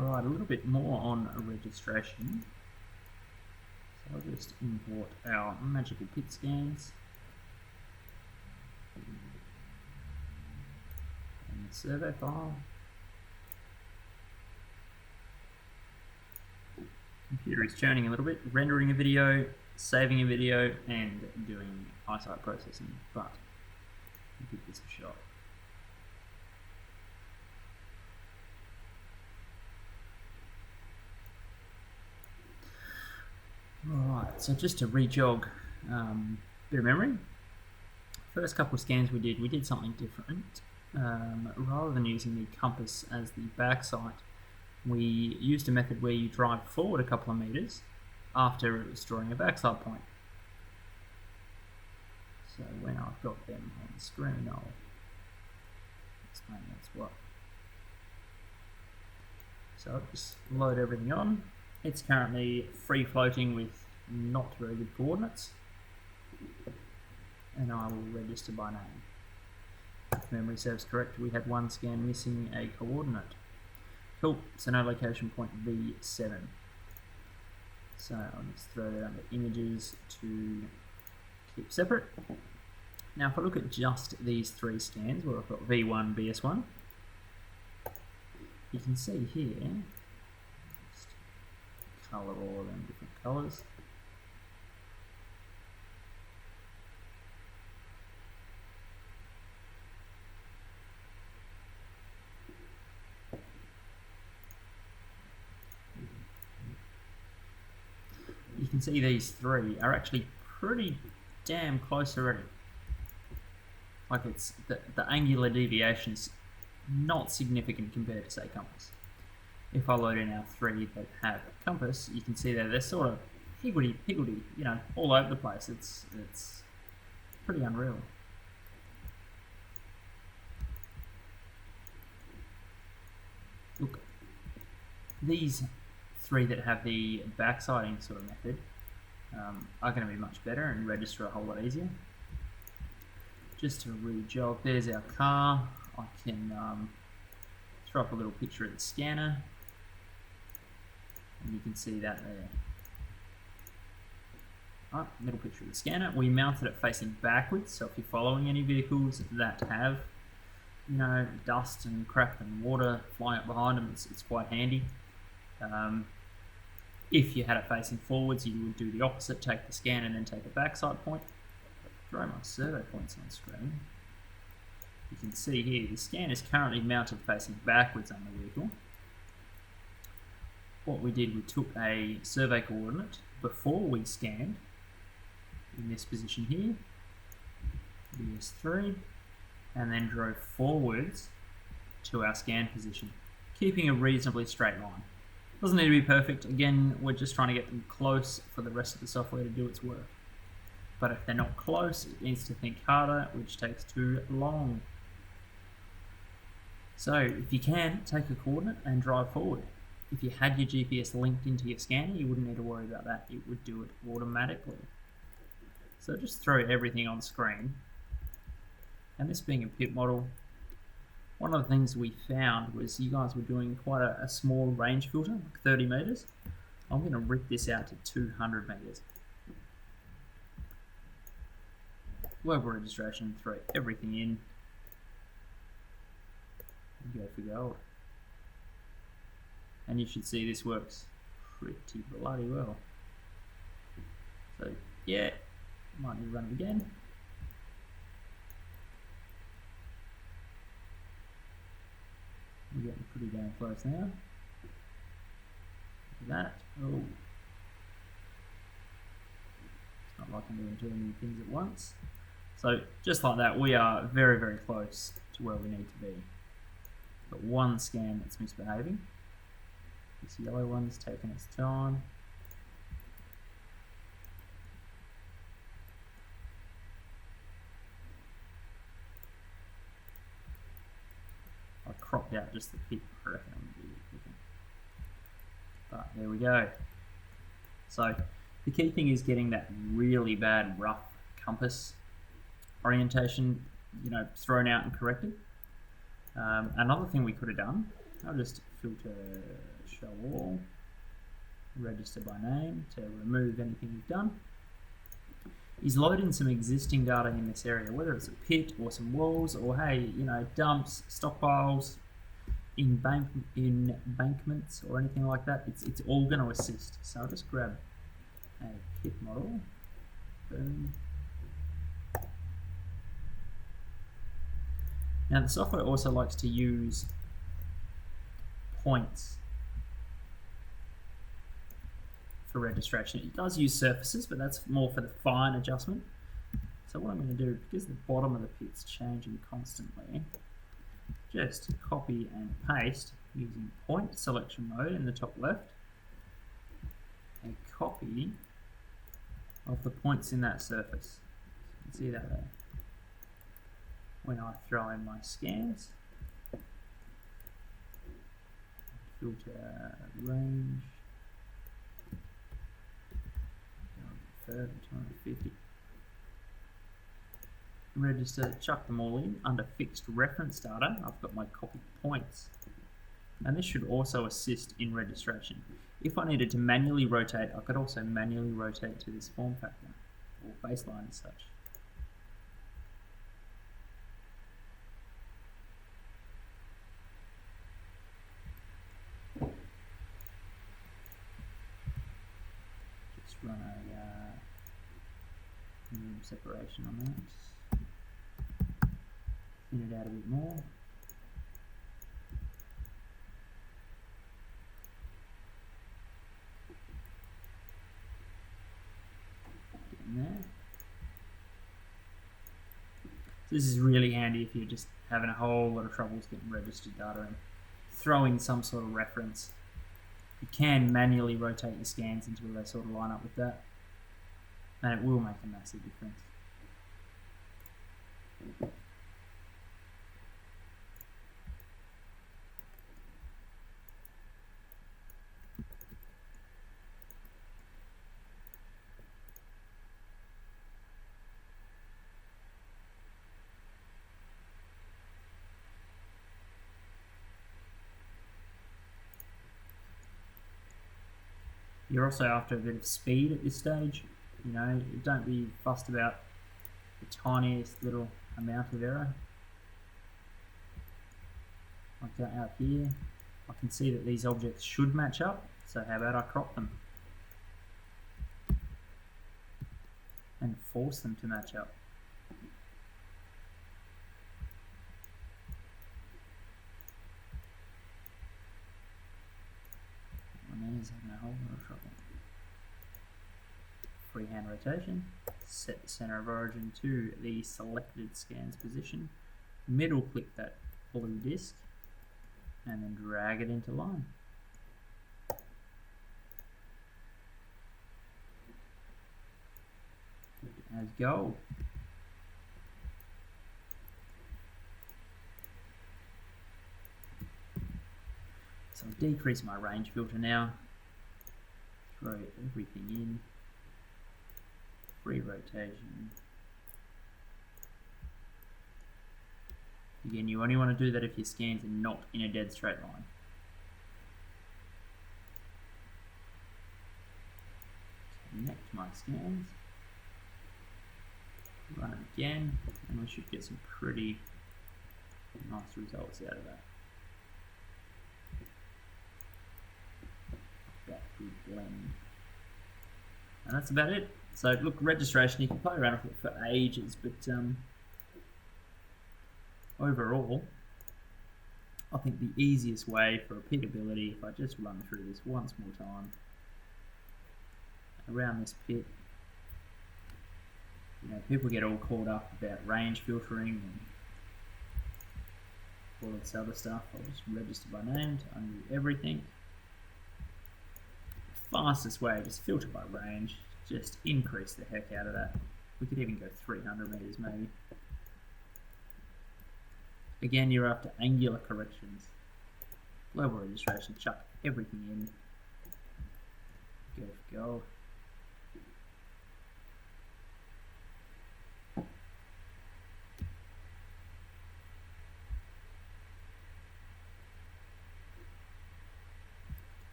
Alright, a little bit more on registration. So I'll just import our magical pit scans and the survey file. Computer is churning a little bit, rendering a video, saving a video, and doing eyesight processing, but we'll give this a shot. Right, so just to re-jog bit of memory, first couple of scans we did something different. Rather than using the compass as the back sight, we used a method where you drive forward a couple of meters after restoring a backside point. So when I've got them on the screen, I'll explain that's what. So I'll just load everything on. It's currently free floating with not very good coordinates, and I will register by name. If memory serves correct, we had one scan missing a coordinate. Cool, so no location point V7. So I'll just throw that under images to keep separate. Now if I look at just these three scans where I've got V1, BS1, you can see here, just colour all of them different colours. You can see these three are actually pretty damn close already. Like it's the angular deviation is not significant compared to say compass. If I load in our three that have compass, you can see that they're sort of higgledy-piggledy, you know, all over the place. It's pretty unreal. Look, these three that have the backsighting sort of method are going to be much better and register a whole lot easier. Just to re-jog, there's our car. I can throw up a little picture of the scanner, and you can see that there. Right, middle picture of the scanner. We mounted it facing backwards, so if you're following any vehicles that have, you know, dust and crap and water flying up behind them, it's quite handy. If you had it facing forwards, you would do the opposite, take the scan and then take a backside point. Throw my survey points on screen. You can see here, the scan is currently mounted facing backwards on the vehicle. What we did, we took a survey coordinate before we scanned, in this position here, BS3, and then drove forwards to our scan position, keeping a reasonably straight line. Doesn't need to be perfect. Again, we're just trying to get them close for the rest of the software to do its work. But if they're not close, it needs to think harder, which takes too long. So if you can, take a coordinate and drive forward. If you had your GPS linked into your scanner, you wouldn't need to worry about that. It would do it automatically. So just throw everything on screen. And this being a pit model, one of the things we found was you guys were doing quite a small range filter, like 30 meters. I'm going to rip this out to 200 meters. Global registration, throw everything in, and go for gold. And you should see this works pretty bloody well. So yeah, might need to run it again. We're getting pretty damn close now. Look at that. Oh. It's not like I'm doing too many things at once. So just like that, we are very, very close to where we need to be. Got one scan that's misbehaving. This yellow one's taking its time. I cropped out just the pit, I reckon I'm going to be clicking. But there we go. So the key thing is getting that really bad rough compass orientation, you know, thrown out and corrected. Another thing we could have done I'll just filter show all, register by name to remove anything you've done. He's loading some existing data in this area, whether it's a pit or some walls or, hey, you know, dumps, stockpiles, embankments or anything like that. It's all going to assist. So I'll just grab a pit model. Boom. Now the software also likes to use points for registration. It does use surfaces, but that's more for the fine adjustment. So what I'm going to do, because the bottom of the pit's changing constantly, just copy and paste using point selection mode in the top left, a copy of the points in that surface. You can see that there. When I throw in my scans, filter range, further 250. Register, chuck them all in under fixed reference data. I've got my copied points, and this should also assist in registration. If I needed to manually rotate, I could also manually rotate to this form factor or baseline as such. Just run a minimum separation on that. Thin it out a bit more. Get in there. So this is really handy if you're just having a whole lot of troubles getting registered data and throw in some sort of reference. You can manually rotate your scans until they sort of line up with that, and it will make a massive difference. You're also after a bit of speed at this stage. You know, don't be fussed about the tiniest little amount of error. Like that out here, I can see that these objects should match up, so how about I crop them and force them to match up. Is having a whole lot of trouble. Freehand rotation, set the center of origin to the selected scans position, middle click that blue disk, and then drag it into line. As go. So I'll decrease my range filter now. Throw everything in. Free rotation. Again, you only want to do that if your scans are not in a dead straight line. Connect my scans. Run it again, and we should get some pretty nice results out of that. That good blend. And that's about it. So look, registration, you can play around with it for ages, but overall, I think the easiest way for repeatability, if I just run through this once more time, around this pit, you know, people get all caught up about range filtering and all this other stuff. I'll just register by name to undo everything. Fastest way, just filter by range, just increase the heck out of that. We could even go 300 meters maybe. Again, you're after angular corrections. Global registration, chuck everything in. Go.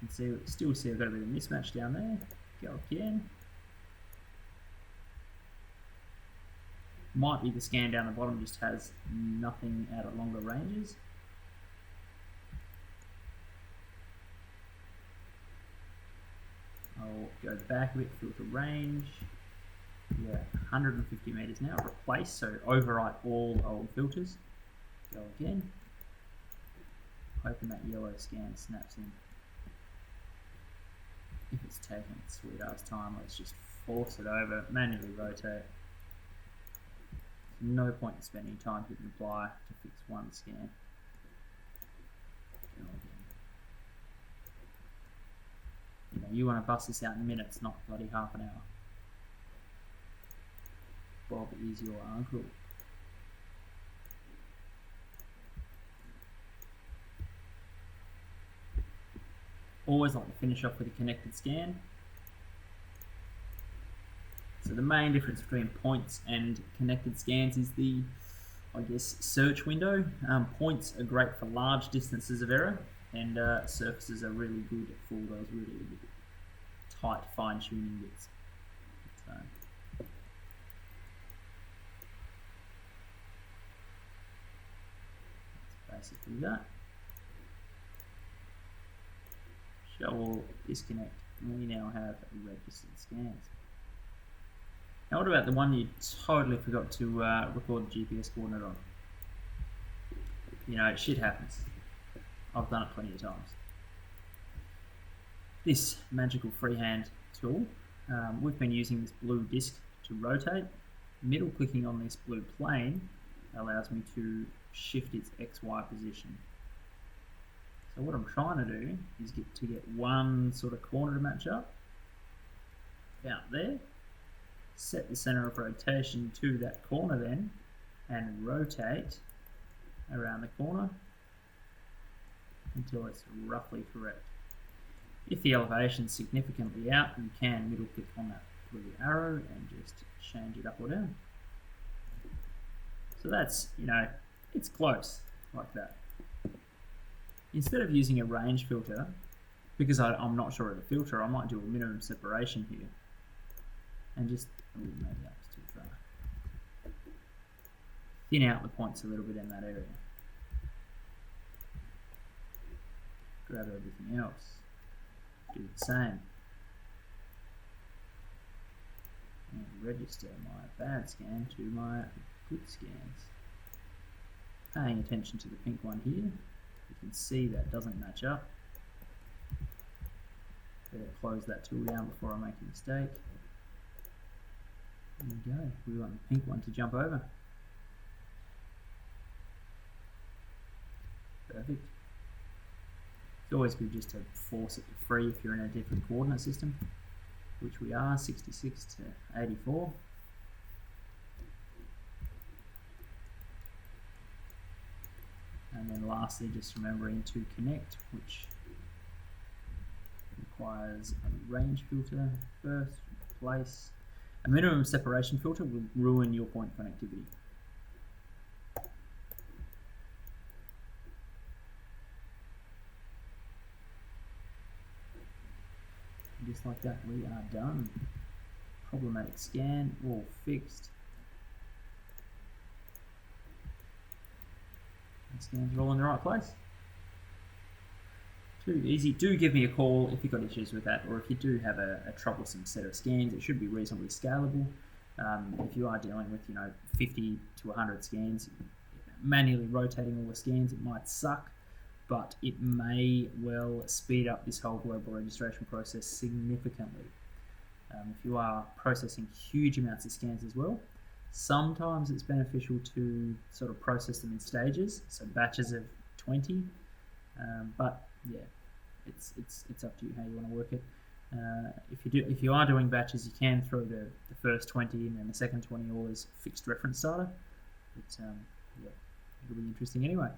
can still see I've got a bit of mismatch down there. Go again. Might be the scan down the bottom just has nothing out at longer ranges. I'll go back a bit, filter range. Yeah, 150 meters now. Replace, so overwrite all old filters. Go again. Hoping that yellow scan snaps in. If it's taking sweet ass time, let's just force it over, manually rotate. No point in spending time hitting apply to fix one scan. Go again. You know, you want to bust this out in minutes, not bloody half an hour. Bob is your uncle. Always like to finish off with a connected scan. So the main difference between points and connected scans is the, I guess, search window. Points are great for large distances of error, and surfaces are really good for those really tight fine-tuning bits. So, that's basically that. Show all disconnect. We now have registered scans. Now what about the one you totally forgot to record the GPS coordinate on? You know, shit happens. I've done it plenty of times. This magical freehand tool, we've been using this blue disc to rotate. Middle clicking on this blue plane allows me to shift its XY position. So what I'm trying to do is get one sort of corner to match up. About there. Set the center of rotation to that corner then, and rotate around the corner until it's roughly correct. If the elevation's significantly out, you can middle click on that blue arrow and just change it up or down. So that's, you know, it's close like that. Instead of using a range filter, because I'm not sure of the filter, I might do a minimum separation here and just, maybe that's too far, thin out the points a little bit in that area. Grab everything else, do the same, and register my bad scan to my good scans. Paying attention to the pink one here, you can see that doesn't match up. Better close that tool down before I make a mistake. There we go, we want the pink one to jump over. Perfect. It's always good just to force it to free if you're in a different coordinate system, which we are, 66 to 84. And then lastly, just remembering to connect, which requires a range filter first, replace. A minimum separation filter will ruin your point connectivity. And just like that, we are done. Problematic scan, all fixed. And scans are all in the right place. Too easy. Do give me a call if you've got issues with that, or if you do have a troublesome set of scans. It should be reasonably scalable. If you are dealing with 50 to 100 scans, manually rotating all the scans, it might suck, but it may well speed up this whole global registration process significantly. If you are processing huge amounts of scans as well, sometimes it's beneficial to sort of process them in stages, so batches of 20, but yeah, it's up to you how you want to work it. If you are doing batches, you can throw the first 20 and then the second 20 all as fixed reference data. But yeah, it'll be interesting anyway.